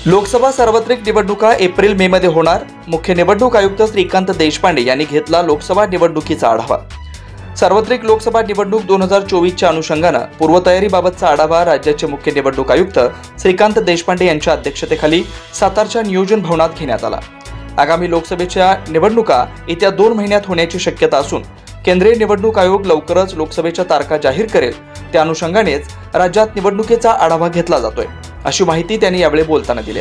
लोकसभा सार्वत्रिक निवडणुका April May मध्ये होणार। मुख्य निवडणूक आयुक्त श्रीकांत देशपांडे यांनी घेतला लोकसभा निवडणुकीचा आढावा। सार्वत्रिक लोकसभा निवडणूक 2024च्या अनुषंगाने पूर्वतयारीबाबतचा आढावा राज्याचे मुख्य निवडणूक आयुक्त श्रीकांत देशपांडे यांच्या अध्यक्षतेखाली सातारच्या नियोजन भवनात घेण्यात आला। आगामी लोकसभेच्या निवडणुका येत्या 2 महिन्यात होण्याची शक्यता असून केंद्रीय निवडणूक आयोग लवकरच लोकसभेच्या तारखा जाहीर करेल, त्या अनुषंगानेच राज्यात निवडणुकीचा आढावा घेतला जातोय, अशी माहिती त्यांनी यावेळी बोलताना दिली।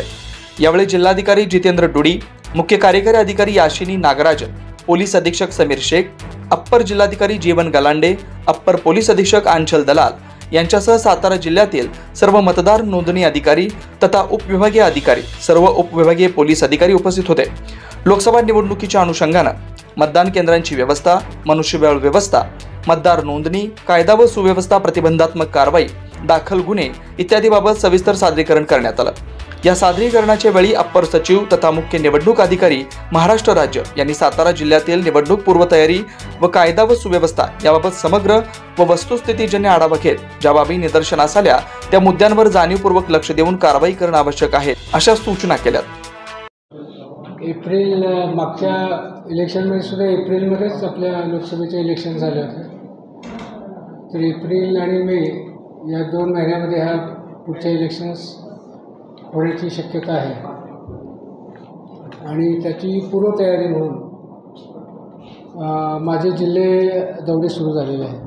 यावेळी जिल्हाधिकारी जितेंद्र डुडी, मुख्य कार्यकारी अधिकारी याशिनी नागराजन, पोलीस अधीक्षक समीर शेख, अप्पर जिल्हाधिकारी जीवन गलांडे, अप्पर पोलीस अधीक्षक आंचल दलाल यांच्यासह सातारा जिल्ह्यातील सर्व मतदार नोंदणी अधिकारी तथा उपविभागीय अधिकारी, सर्व उपविभागीय पोलीस अधिकारी उपस्थित होते। लोकसभा निवडणुकीच्या अनुषंगाने मतदान केंद्रांची व्यवस्था, मनुष्यबळ व्यवस्था, मतदार नोंदणी, कायदा व सुव्यवस्था, प्रतिबंधात्मक कारवाई, दाखल गुन्हे इत्यादी बाबत सविस्तर सादरीकरण करण्यात आलं। या सादरीकरणाच्या वेळी अप्पर सचिव तथा मुख्य निवडणूक अधिकारी महाराष्ट्र राज्य यांनी सातारा जिल्ह्यातील निवडणूक पूर्वतयारी व कायदा व सुव्यवस्था याबाबत समग्र व वस्तुस्थितीजन्य आढावा घेत ज्या बाबी निदर्शनास आल्या त्या मुद्द्यांवर जाणीवपूर्वक लक्ष देऊन कारवाई करणे आवश्यक आहे, अशा सूचना केल्या। एप्रिल मागच्या इलेक्शनमध्ये सुद्धा एप्रिलमध्येच आपल्या लोकसभेचे इलेक्शन झाले होते। तर एप्रिल आणि मे या 2 महिन्यामध्ये ह्या पुढच्या इलेक्शन्स होण्याची शक्यता आहे आणि त्याची पूर्वतयारी म्हणून माझे जिल्हे दौरे सुरू झालेले आहेत।